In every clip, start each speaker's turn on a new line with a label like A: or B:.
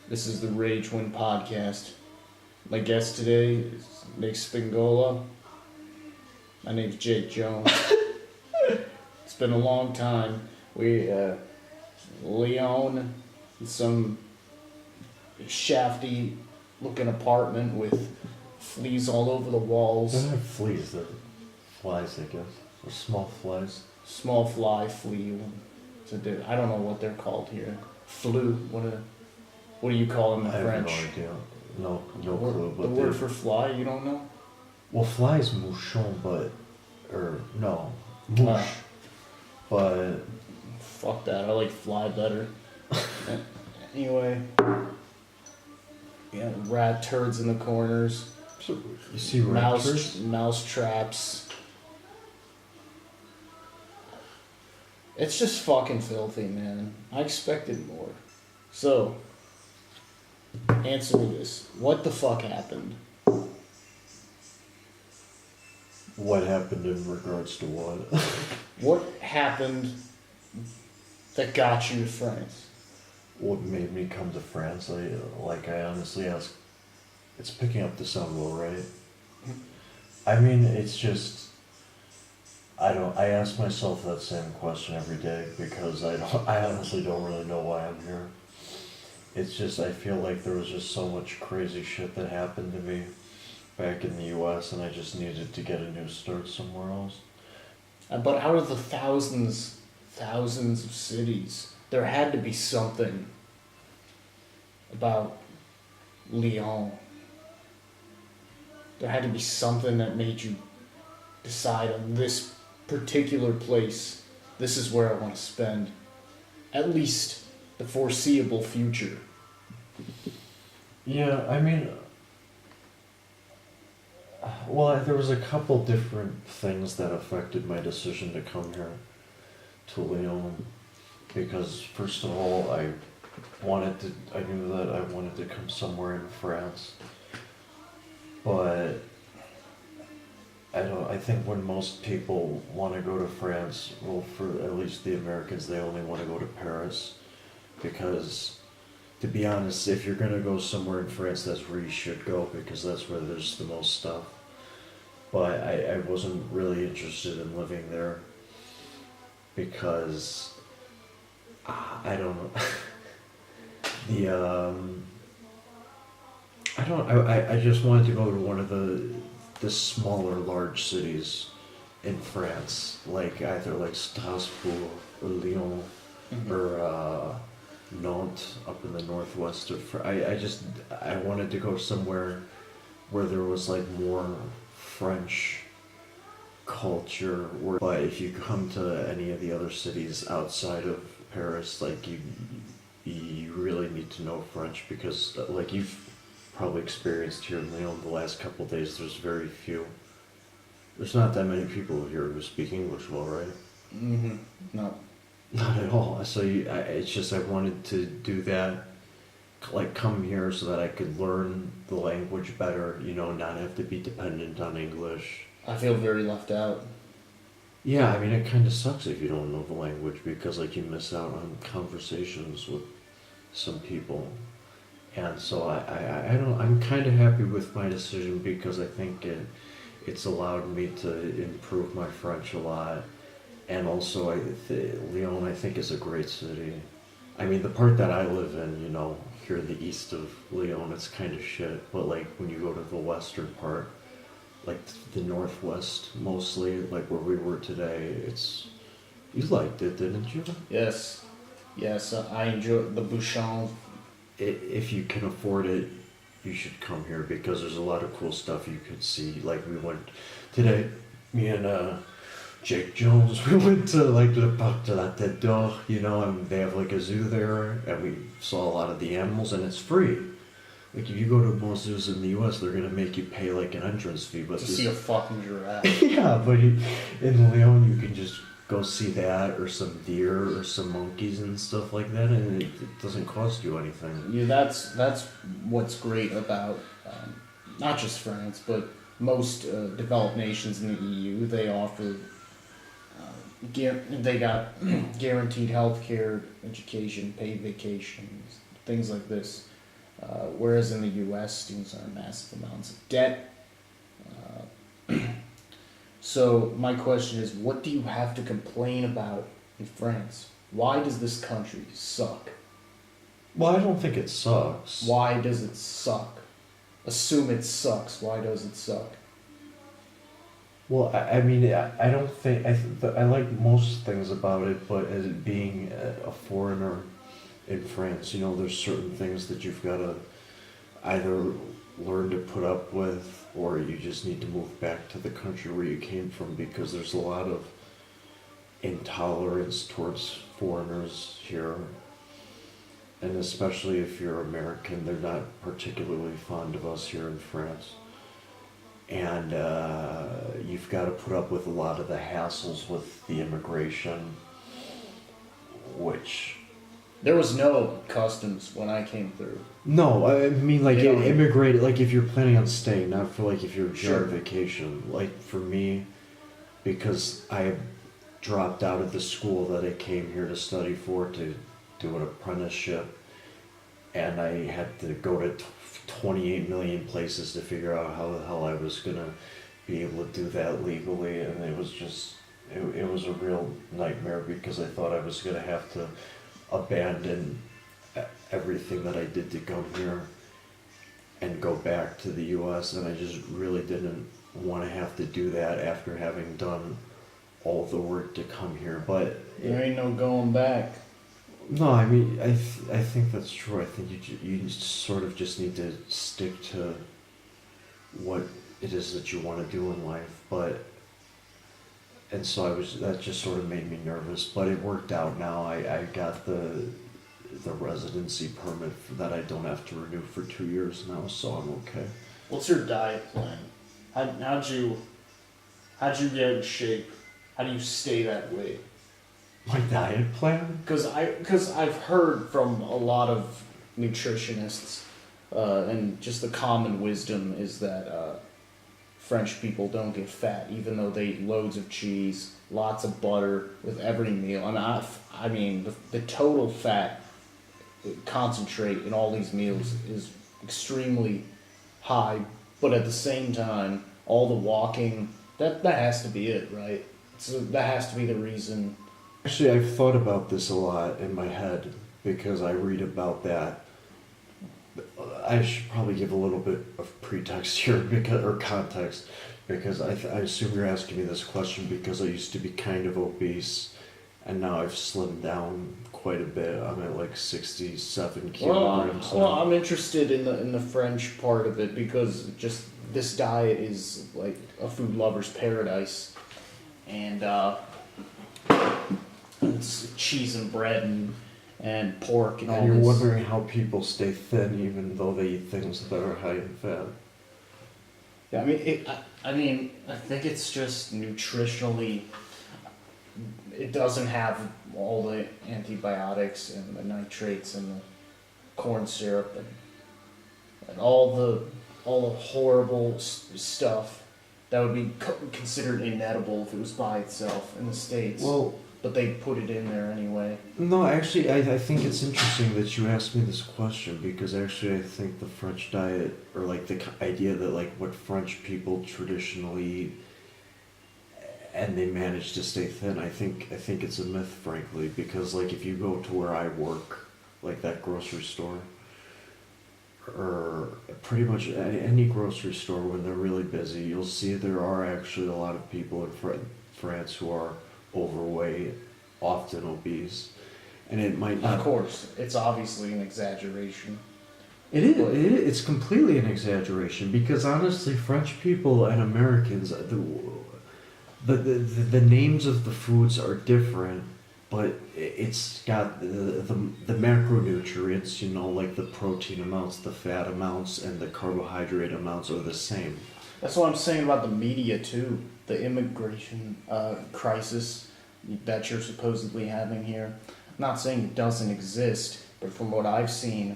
A: This is the Rage Win podcast. My guest today is Nick Spingola. My name's Jake Jones. It's been a long time. We, Lyon, some shafty looking apartment with fleas all over the walls.
B: They don't have fleas, they're flies, I guess. Or small flies.
A: Small fly, flea. I don't know what they're called here. Flu. What do you call them in French?
B: I have no idea. No clue.
A: The word for fly, you don't know?
B: Well, fly is mouchon, mouche. But
A: Fuck that. I like fly better. Anyway. Yeah, rat turds in the corners.
B: so you see raptors?
A: Mouse traps. It's just fucking filthy, man. I expected more. So, answer me this. What the fuck happened?
B: What happened in regards to what?
A: What happened that got you to France?
B: What made me come to France? I honestly ask. It's picking up the sound well, right? I mean, it's just. I ask myself that same question every day because I honestly don't really know why I'm here. It's just, I feel like there was just so much crazy shit that happened to me back in the US and I just needed to get a new start somewhere else.
A: But out of the thousands of cities, there had to be something about Lyon. There had to be something that made you decide on this particular place. This is where I want to spend at least the foreseeable future.
B: Yeah, I mean, well, there was a couple different things that affected my decision to come here to Lyon. Because first of all, I knew that I wanted to come somewhere in France. But I think when most people want to go to France, well, for at least the Americans, they only want to go to Paris. Because, to be honest, if you're going to go somewhere in France, that's where you should go, because that's where there's the most stuff. But I wasn't really interested in living there, because, I don't know, I just wanted to go to one of the smaller large cities in France, like either like Strasbourg or Lyon, or Nantes up in the northwest of France. I wanted to go somewhere where there was like more French culture. But if you come to any of the other cities outside of Paris, like you really need to know French, because like you've probably experienced here in Lyon the last couple of days, there's not that many people here who speak English well, right?
A: Mm-hmm. No.
B: Not at all. So it's just I wanted to do that, like come here so that I could learn the language better, not have to be dependent on English.
A: I feel very left out.
B: Yeah, I mean, it kind of sucks if you don't know the language, because like you miss out on conversations with some people. And so I'm kind of happy with my decision, because I think it's allowed me to improve my French a lot. And also, Lyon, I think, is a great city. I mean, the part that I live in, here in the east of Lyon, it's kind of shit. But like when you go to the western part, like the northwest mostly, like where we were today, you liked it, didn't you?
A: Yes, I enjoy the Bouchon.
B: If you can afford it, you should come here, because there's a lot of cool stuff you could see. Like we went today, me and Jake Jones, we went to the Parc de la Tête d'Or, and they have like a zoo there, and we saw a lot of the animals, and it's free. Like if you go to most zoos in the US, they're gonna make you pay like an entrance fee, but
A: to see a fucking giraffe.
B: Yeah, but in Lyon you can just go see that, or some deer, or some monkeys and stuff like that, and it doesn't cost you anything.
A: Yeah, that's what's great about not just France, but most developed nations in the EU. They offer they got guaranteed health care, education, paid vacations, things like this. whereas in the U.S., students are in massive amounts of debt. So my question is, what do you have to complain about in France? Why does this country suck?
B: Well, I don't think it sucks.
A: Why does it suck? Assume it sucks. Why does it suck?
B: Well, I mean, I don't think I like most things about it, but as it being a foreigner in France, you know, there's certain things that you've got to either learn to put up with, or you just need to move back to the country where you came from, because there's a lot of intolerance towards foreigners here. And especially if you're American, they're not particularly fond of us here in France. And you've got to put up with a lot of the hassles with the immigration, which...
A: There was no customs when I came through.
B: No, I mean, like,
A: You know,
B: immigrate, like, if you're planning on staying, not for, like, if you're
A: Sure.
B: on vacation. Like, for me, because I dropped out of the school that I came here to study for, to do an apprenticeship, and I had to go to 28 million places to figure out how the hell I was going to be able to do that legally, and it was just, it was a real nightmare, because I thought I was going to have to abandon everything that I did to come here and go back to the U.S., and I just really didn't want to have to do that after having done all the work to come here. But
A: There ain't no going back.
B: no, I mean, I think that's true. I think you sort of just need to stick to what it is that you want to do in life. But and so that just sort of made me nervous, but it worked out now. I got the residency permit that I don't have to renew for 2 years now, so I'm okay.
A: What's your diet plan? How'd you get in shape? How do you stay that way?
B: My diet plan?
A: Because I've heard from a lot of nutritionists, and just the common wisdom is that French people don't get fat, even though they eat loads of cheese, lots of butter with every meal. And I mean, the total fat concentrate in all these meals is extremely high, but at the same time, all the walking, that has to be it, right? So that has to be the reason.
B: Actually, I've thought about this a lot in my head, because I read about that. I should probably give a little bit of pretext here, or context, because I assume you're asking me this question because I used to be kind of obese, and now I've slimmed down quite a bit. I'm at like 67 kilograms.
A: Well, I'm interested in the French part of it, because just this diet is like a food lover's paradise, and it's cheese and bread and pork and all
B: And you're
A: this.
B: wondering how people stay thin even though they eat things that are high in fat.
A: Yeah, I mean, I think it's just nutritionally. It doesn't have all the antibiotics and the nitrates and the corn syrup and all the horrible stuff that would be considered inedible if it was by itself in the States.
B: Well,
A: but they put it in there anyway.
B: no, actually, I think it's interesting that you asked me this question, because actually I think the French diet, or like the idea that like what French people traditionally eat, and they manage to stay thin, I think it's a myth, frankly, because like if you go to where I work, like that grocery store, or pretty much any grocery store, when they're really busy, you'll see there are actually a lot of people in France who are overweight, often obese, and it might not.
A: Of course, it's obviously an exaggeration.
B: It is. It's completely an exaggeration, because honestly, French people and Americans, the names of the foods are different, but it's got the macronutrients, you know, like the protein amounts, the fat amounts, and the carbohydrate amounts are the same.
A: That's what I'm saying about the media too. The immigration crisis that you're supposedly having here. I'm not saying it doesn't exist, but from what I've seen,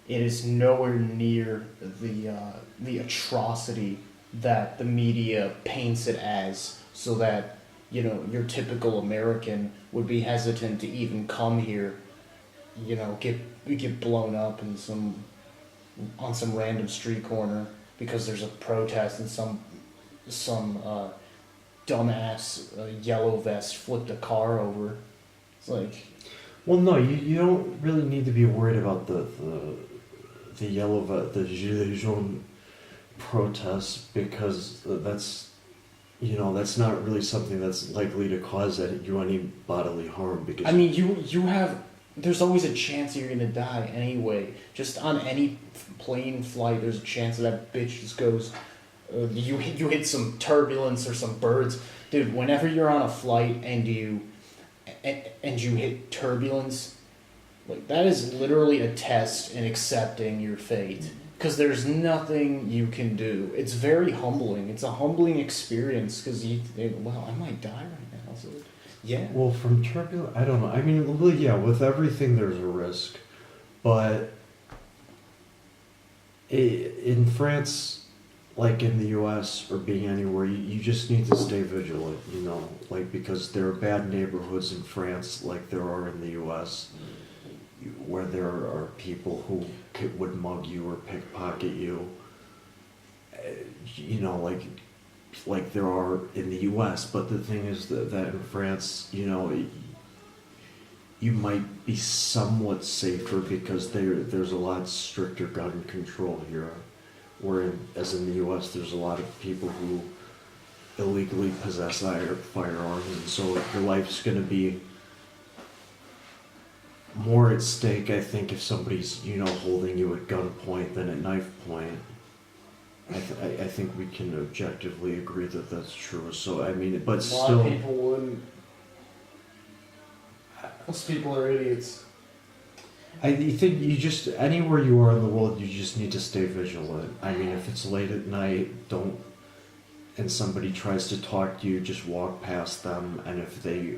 A: it is nowhere near the atrocity that the media paints it as, so that, you know, your typical American would be hesitant to even come here, you know, get blown up in some on some random street corner because there's a protest and some dumbass yellow vest flipped a car over. It's like,
B: well, no, you don't really need to be worried about the yellow the Gilets jaunes protests because that's not really something that's likely to cause you any bodily harm. Because
A: I mean, there's always a chance you're gonna die anyway. Just on any plane flight, there's a chance that bitch just goes. You hit some turbulence or some birds, dude. Whenever you're on a flight and you hit turbulence, like that is literally a test in accepting your fate. Because there's nothing you can do. It's very humbling. It's a humbling experience because you think, well, I might die right now. So, yeah.
B: Well, from turbulence, I don't know. I mean, well, yeah, with everything there's a risk. But in France, like in the US or being anywhere, you just need to stay vigilant, like because there are bad neighborhoods in France like there are in the US. Where there are people who would mug you or pickpocket you, like there are in the U.S. But the thing is that in France, you might be somewhat safer because there's a lot stricter gun control here, whereas in the U.S. there's a lot of people who illegally possess firearms, and so your life's going to be more at stake, I think, if somebody's holding you at gunpoint than at knife point. I think we can objectively agree that that's true. So I mean, but still,
A: a lot of people wouldn't. Most people are idiots.
B: I think you just anywhere you are in the world, you just need to stay vigilant. I mean, if it's late at night, and somebody tries to talk to you, just walk past them, and if they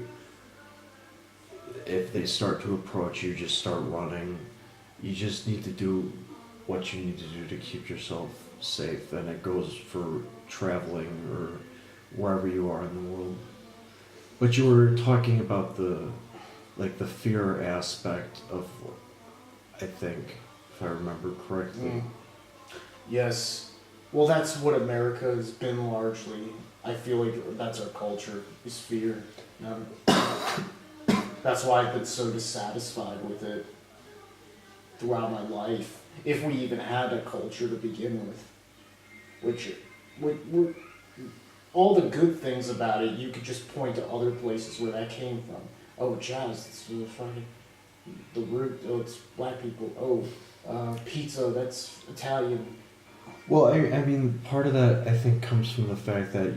B: start to approach you, just start running. You just need to do what you need to do to keep yourself safe, and it goes for traveling or wherever you are in the world. But you were talking about the fear aspect of, I think, if I remember correctly.
A: Yes. Well, that's what America has been largely. I feel like that's our culture, is fear. That's why I've been so dissatisfied with it throughout my life, if we even had a culture to begin with. Which all the good things about it, you could just point to other places where that came from. Oh, jazz, it's fucking the root. Oh, it's black people. Oh, pizza, that's Italian.
B: Well, I mean, part of that, I think, comes from the fact that,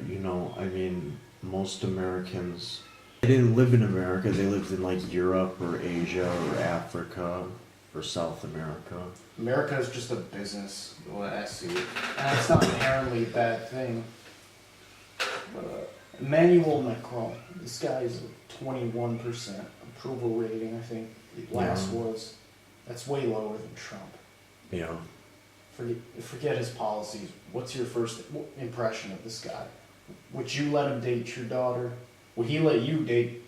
B: most Americans, they didn't live in America. They lived in, Europe or Asia or Africa or South America.
A: America is just a business, the way I see it. And it's not inherently a bad thing. But Emmanuel Macron, this guy is a 21% approval rating, I think. Last was. That's way lower than Trump.
B: Yeah.
A: Forget his policies. What's your first impression of this guy? Would you let him date your daughter? Would he let you date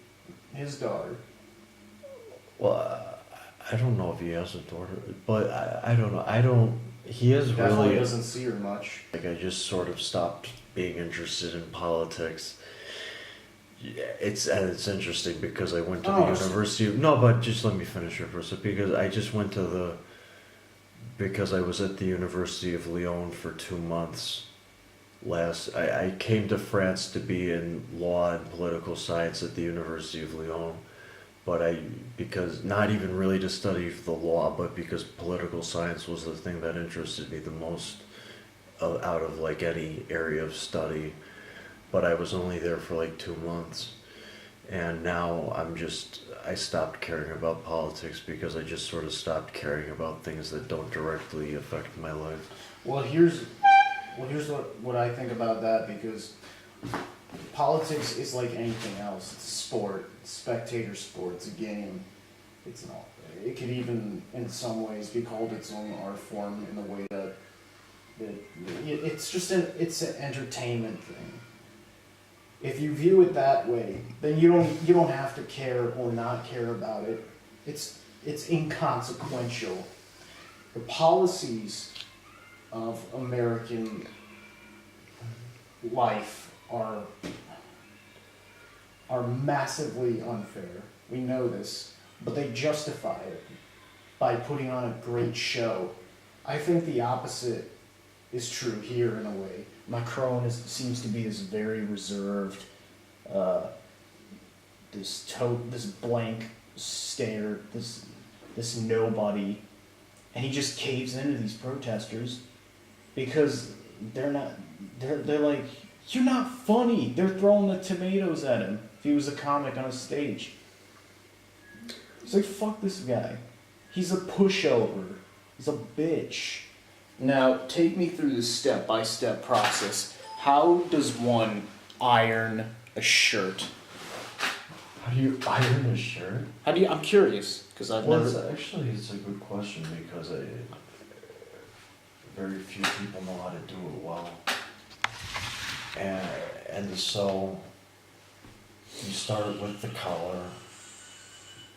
A: his daughter?
B: Well, I don't know if he has a daughter, but I don't know. He is
A: Definitely
B: really
A: doesn't see her much.
B: I just sort of stopped being interested in politics. It's interesting because I went to the university. No, but just let me finish it first. Because I just went to because I was at the University of Lyon for 2 months. I came to France to be in law and political science at the University of Lyon, but because not even really to study the law, but because political science was the thing that interested me the most out of any area of study. But I was only there for 2 months, and now I stopped caring about politics because I just sort of stopped caring about things that don't directly affect my life.
A: Well, here's what I think about that, because politics is like anything else. It's a sport, it's a spectator sport, it's a game. It could even, in some ways, be called its own art form in the way that it's an entertainment thing. If you view it that way, then you don't have to care or not care about it. It's inconsequential. the policies of American life are massively unfair. We know this, but they justify it by putting on a great show. I think the opposite is true here in a way. Macron seems to be this very reserved, this blank stare, this nobody, and he just caves into these protesters because they're like, you're not funny. They're throwing the tomatoes at him if he was a comic on a stage. It's like, fuck this guy. He's a pushover. He's a bitch. Now, take me through the step-by-step process. How does one iron a shirt?
B: How do you iron a shirt?
A: I'm curious, because I've never...
B: It's a good question because very few people know how to do it well. And so you start with the collar,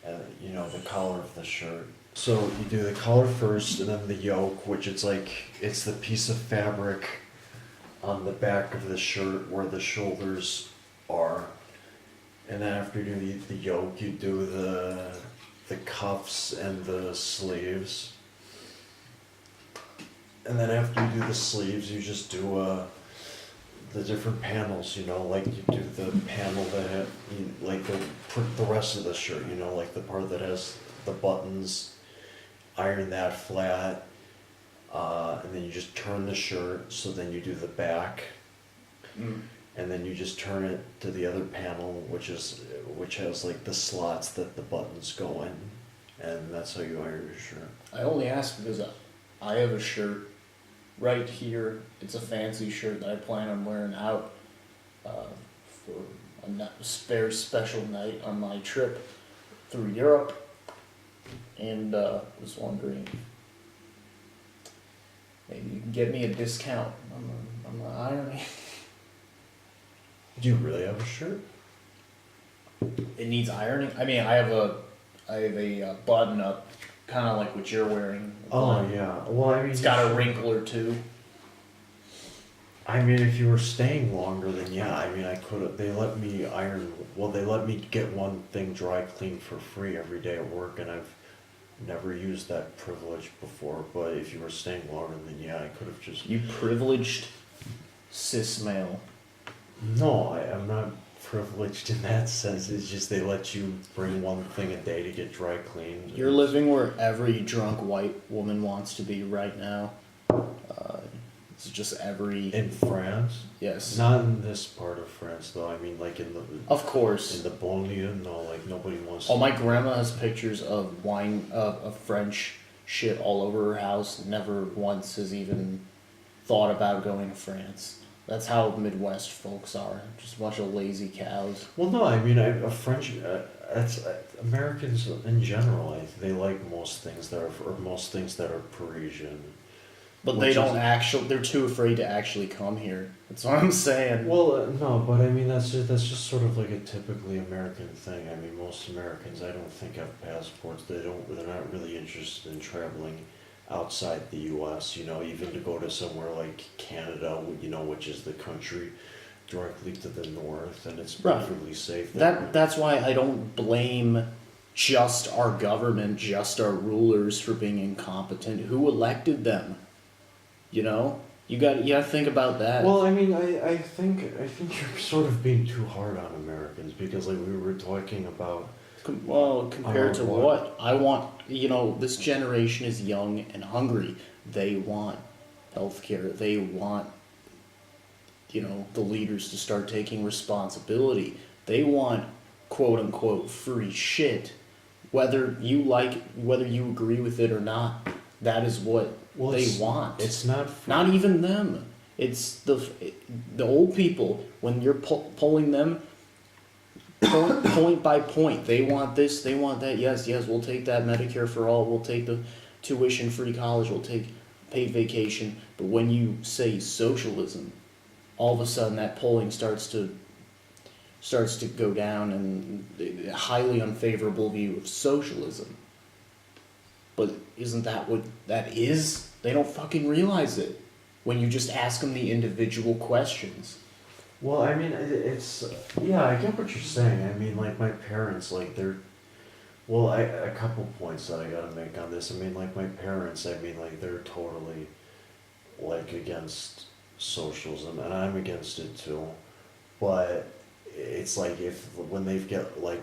B: the collar of the shirt. So you do the collar first, and then the yoke, which it's the piece of fabric on the back of the shirt where the shoulders are. And then after you do the yoke, you do the cuffs and the sleeves. And then after you do the sleeves, you just do the different panels, like you do the panel that have, like the rest of the shirt, like the part that has the buttons, iron that flat, and then you just turn the shirt, so then you do the back, and then you just turn it to the other panel, which has like the slots that the buttons go in, and that's how you iron your shirt.
A: I only ask because I have a shirt right here. It's a fancy shirt that I plan on wearing out for a special night on my trip through Europe, and was wondering maybe you can get me a discount on the ironing.
B: Do you really have a shirt?
A: It needs ironing. I mean, I have a button up, kind of like what you're wearing.
B: Oh yeah. Well, I mean,
A: it's got a wrinkle or two.
B: I mean, if you were staying longer, then yeah. I mean, I could have. They let me iron. Well, they let me get one thing dry cleaned for free every day at work, and I've never used that privilege before. But if you were staying longer, then yeah, I could have just.
A: You privileged cis male.
B: No, I'm not privileged in that sense. It's just they let you bring one thing a day to get dry cleaned.
A: You're living where every drunk white woman wants to be right now. It's just every...
B: In France?
A: Yes.
B: Not in this part of France, though. I mean, like in the...
A: Of course.
B: In the banlieue, no, like nobody wants
A: Oh, my grandma has pictures of wine, of French shit all over her house. Never once has even thought about going to France. That's how Midwest folks are. Just a bunch of lazy cows.
B: Well, no, I mean, Americans in general, they like most things that are Parisian.
A: But they don't they're too afraid to actually come here. That's what I'm saying.
B: Well, no, but I mean, that's just sort of like a typically American thing. I mean, most Americans, I don't think, have passports. They're not really interested in traveling outside the U.S., even to go to somewhere like Canada, which is the country directly to the north, and it's perfectly safe.
A: That's why I don't blame just our government, just our rulers for being incompetent. Who elected them? You gotta think about that.
B: Well, I mean, I think you're sort of being too hard on Americans because, like, we were talking about.
A: Well, compared to what? I want, this generation is young and hungry. They want healthcare. They want, the leaders to start taking responsibility. They want, quote unquote, free shit. Whether you agree with it or not, that is what they want.
B: It's not free.
A: Not even them. It's the old people. When you're polling them, point by point, they want this, they want that. Yes, we'll take that Medicare for all. We'll take the tuition-free college. We'll take paid vacation. But when you say socialism, all of a sudden that polling starts to go down, and a highly unfavorable view of socialism. But isn't that what that is? They don't fucking realize it when you just ask them the individual questions.
B: Well, I mean, it's yeah, I get what you're saying. I mean, like my parents, like they're well, a couple points that I gotta make on this. I mean, like my parents, I mean, like they're totally like against socialism, and I'm against it too. But it's like if when they get like,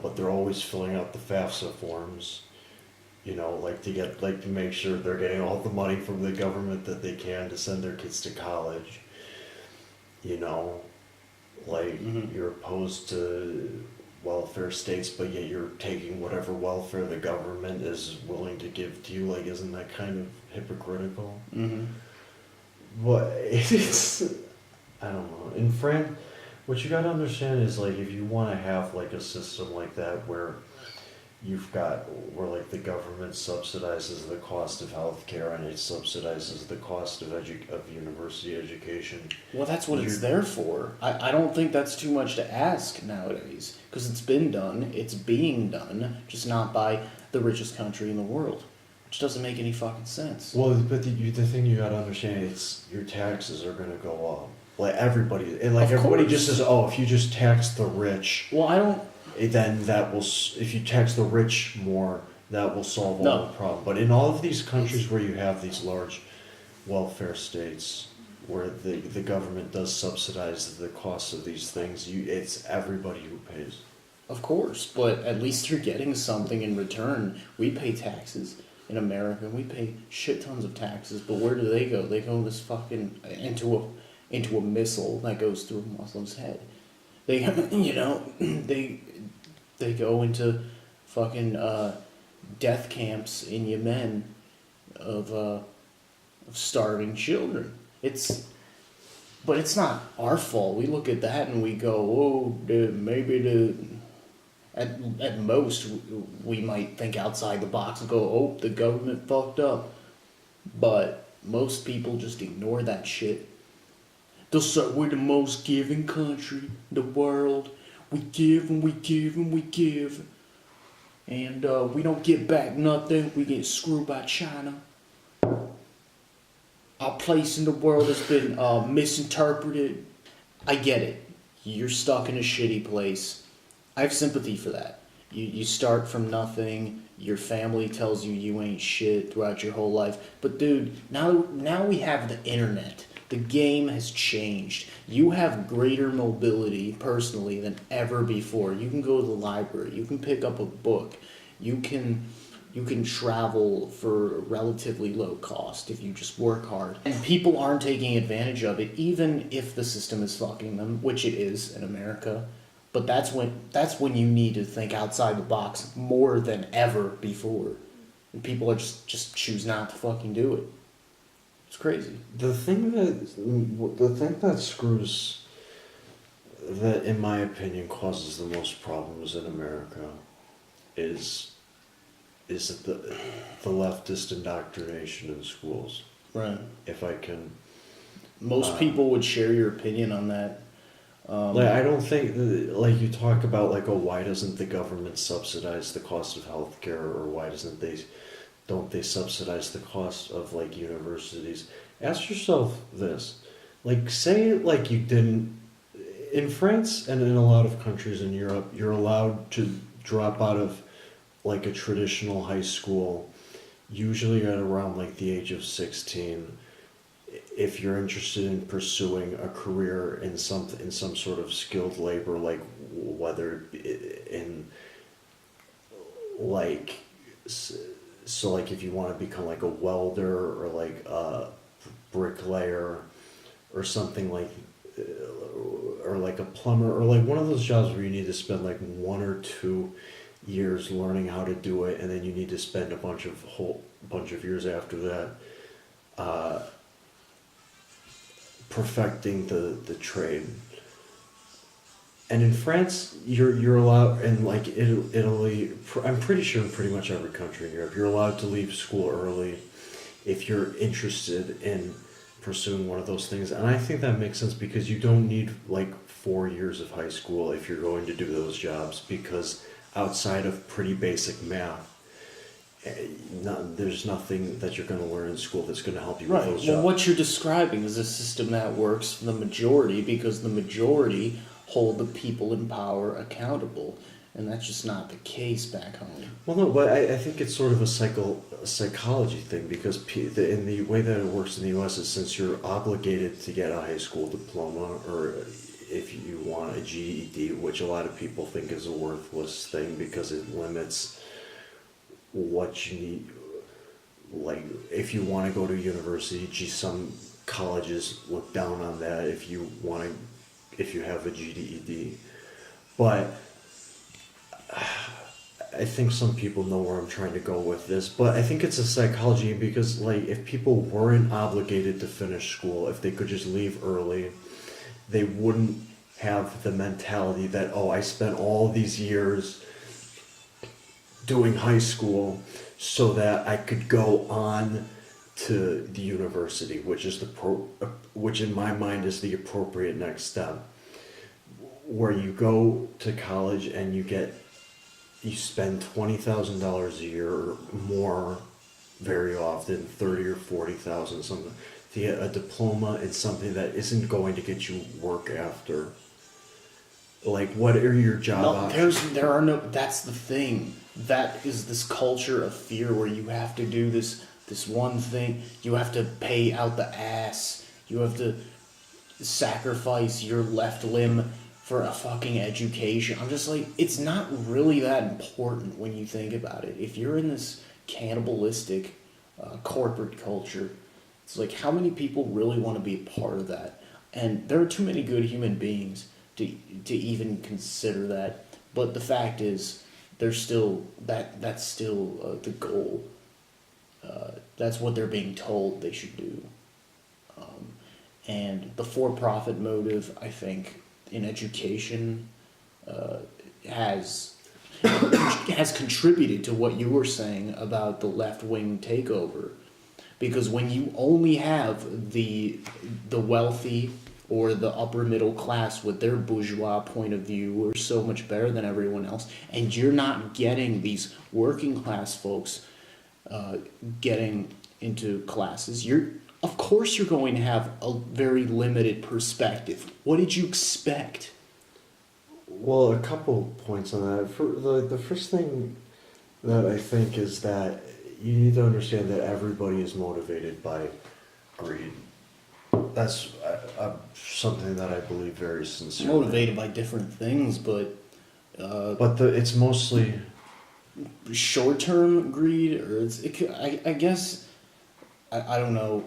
B: but they're always filling out the FAFSA forms, like to get like to make sure they're getting all the money from the government that they can to send their kids to college. Like you're opposed to welfare states, but yet you're taking whatever welfare the government is willing to give to you. Like, isn't that kind of hypocritical?
A: Mm-hmm.
B: But it's, I don't know. In France, what you gotta understand is like if you want to have like a system like that where where like the government subsidizes the cost of healthcare and it subsidizes the cost of university education.
A: Well, that's what it's there for. I don't think that's too much to ask nowadays, because it's been done, it's being done, just not by the richest country in the world, which doesn't make any fucking sense.
B: Well, but the thing you gotta understand is your taxes are gonna go up. Like everybody, and like everybody just says, oh, if you just tax the rich.
A: Well, I don't.
B: Then that will, if you tax the rich more, that will solve all the problem. But in all of these countries where you have these large welfare states, where the government does subsidize the cost of these things, it's everybody who pays.
A: Of course, but at least you're getting something in return. We pay taxes in America. We pay shit tons of taxes, but where do they go? They go this fucking into a missile that goes through a Muslim's head. They they go into fucking death camps in Yemen of starving children. But it's not our fault. We look at that and we go, oh, maybe at most we might think outside the box and go, oh, the government fucked up. But most people just ignore that shit. They'll say we're the most giving country in the world. We give and we give and we give. And we don't get back nothing. We get screwed by China. Our place in the world has been misinterpreted. I get it. You're stuck in a shitty place. I have sympathy for that. You start from nothing. Your family tells you you ain't shit throughout your whole life. But dude, now we have the internet. The game has changed. You have greater mobility personally than ever before. You can go to the library. You can pick up a book. You can travel for relatively low cost if you just work hard. And people aren't taking advantage of it, even if the system is fucking them, which it is in America. But that's when you need to think outside the box more than ever before. And people are just choose not to fucking do it. It's crazy.
B: The thing that screws, that in my opinion causes the most problems in America, is the leftist indoctrination in schools.
A: Right.
B: If I can.
A: Most people would share your opinion on that.
B: I don't think like you talk about like, oh, why doesn't the government subsidize the cost of healthcare, or why don't they subsidize the cost of like universities? Ask yourself this. Like, say like you didn't, in France and in a lot of countries in Europe, you're allowed to drop out of like a traditional high school, usually at around like the age of 16, if you're interested in pursuing a career in some sort of skilled labor, like whether in like, so like if you want to become like a welder or like a bricklayer or something like, or like a plumber, or like one of those jobs where you need to spend like 1 or 2 years learning how to do it, and then you need to spend a bunch of years after that perfecting the trade. And in France, you're allowed, and like Italy, I'm pretty sure in pretty much every country in Europe, you're allowed to leave school early if you're interested in pursuing one of those things. And I think that makes sense, because you don't need like 4 years of high school if you're going to do those jobs, because outside of pretty basic math there's nothing that you're going to learn in school that's going to help you with
A: Right.
B: those
A: Well,
B: jobs.
A: what you're describing is a system that works for the majority because the majority hold the people in power accountable, and that's just not the case back home.
B: Well, no, but I think it's sort of a psychology thing because in the way that it works in the U.S. is since you're obligated to get a high school diploma or if you want a GED, which a lot of people think is a worthless thing because it limits what you need. Like, if you want to go to university, some colleges look down on that if you have a GED. But I think some people know where I'm trying to go with this, but I think it's a psychology because, like, if people weren't obligated to finish school, if they could just leave early, they wouldn't have the mentality that, oh, I spent all these years doing high school so that I could go on to the university, which is which in my mind is the appropriate next step, where you go to college and you spend $20,000 a year or more, very often $30,000 or $40,000 something, to get a diploma in something that isn't going to get you work after. Like, what are your job options?
A: There are no. That's the thing. That is this culture of fear where you have to do this one thing. You have to pay out the ass. You have to sacrifice your left limb for a fucking education. I'm just like, it's not really that important when you think about it. If you're in this cannibalistic corporate culture, it's like, how many people really want to be a part of that? And there are too many good human beings to even consider that. But the fact is, there's still that's still the goal. That's what they're being told they should do. And the for-profit motive, I think, in education has contributed to what you were saying about the left-wing takeover, because when you only have the wealthy or the upper middle class with their bourgeois point of view who are so much better than everyone else, and you're not getting these working class folks getting into classes, of course you're going to have a very limited perspective. What did you expect?
B: Well, a couple points on that. The first thing that I think is that you need to understand that everybody is motivated by greed. That's something that I believe very sincerely.
A: Motivated by different things, but
B: it's mostly
A: short-term greed, or I guess I don't know.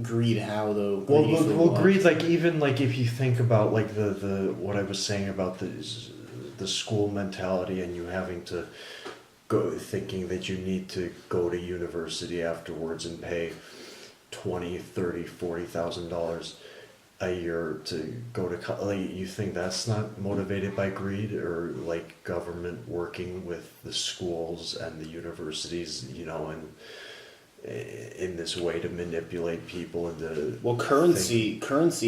A: Greed how though?
B: Greed, like, even like if you think about like the what I was saying about the school mentality and you having to go thinking that you need to go to university afterwards and pay $20,000, $30,000, $40,000 a year to go to college, you think that's not motivated by greed, or like government working with the schools and the universities, and in this way to manipulate people into
A: currency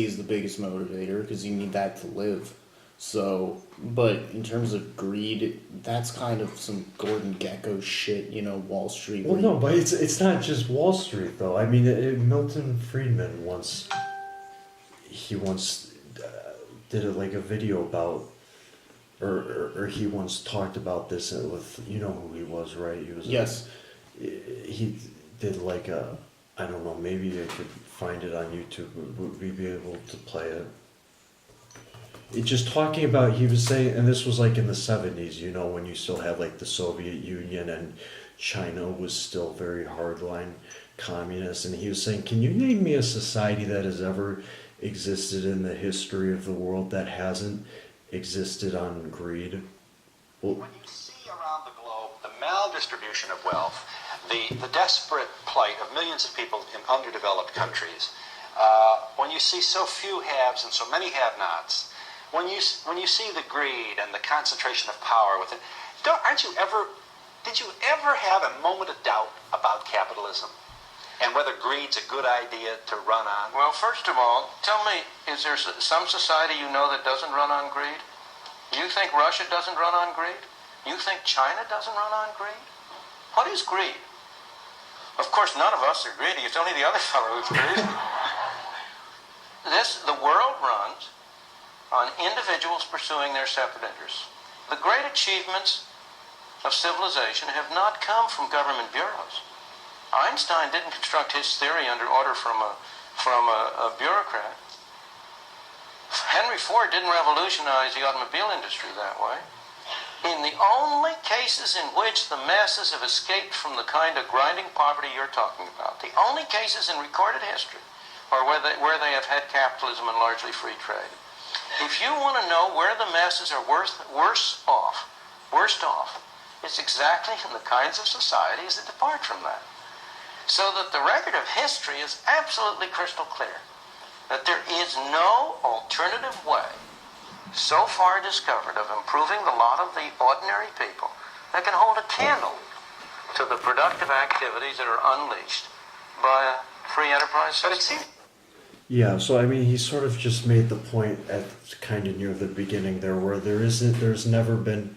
A: is the biggest motivator because you need that to live. So, but in terms of greed, that's kind of some Gordon Gekko shit, Wall Street.
B: Well, no, but it's not just Wall Street though. I mean, Milton Friedman once did a video about, or he once talked about this with, who he was, right? He was
A: yes.
B: He did I don't know, maybe I could find it on YouTube. Would we be able to play it? It's just talking about, he was saying, and this was in the 70s, when you still had the Soviet Union and China was still very hardline communist, and he was saying, can you name me a society that has ever existed in the history of the world that hasn't existed on greed? Well,
C: when you see around the globe the maldistribution of wealth, the desperate plight of millions of people in underdeveloped countries, when you see so few haves and so many have-nots, when you see the greed and the concentration of power within, did you ever have a moment of doubt about capitalism and whether greed's a good idea to run on?
D: Well, first of all, tell me, is there some society that doesn't run on greed? You think Russia doesn't run on greed? You think China doesn't run on greed? What is greed? course, none of us are greedy. It's only the other fellow who's greedy. The world runs on individuals pursuing their separate interests. The great achievements of civilization have not come from government bureaus. Einstein didn't construct his theory under order from a bureaucrat. Henry Ford didn't revolutionize the automobile industry that way. In the only cases in which the masses have escaped from the kind of grinding poverty you're talking about, the only cases in recorded history are where they have had capitalism and largely free trade. If you want to know where the masses are worst off, it's exactly in the kinds of societies that depart from that. So that the record of history is absolutely crystal clear that there is no alternative way so far discovered of improving the lot of the ordinary people that can hold a candle to the productive activities that are unleashed by a free enterprise system.
B: Yeah, so I mean, he sort of just made the point at kind of near the beginning there, where there's never been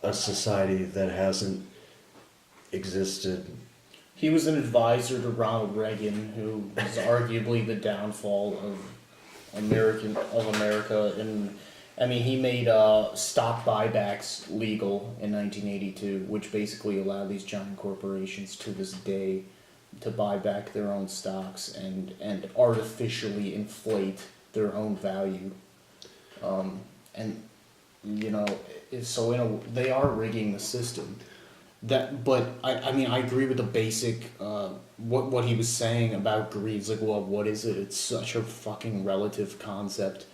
B: a society that hasn't existed.
A: He was an advisor to Ronald Reagan, who was arguably the downfall of America, and I mean, he made stock buybacks legal in 1982, which basically allowed these giant corporations to this day to buy back their own stocks and artificially inflate their own value. And, you know, so they are rigging the system. But I mean, I agree with the basic, what he was saying about greed. It's like, well, what is it? It's such a fucking relative concept.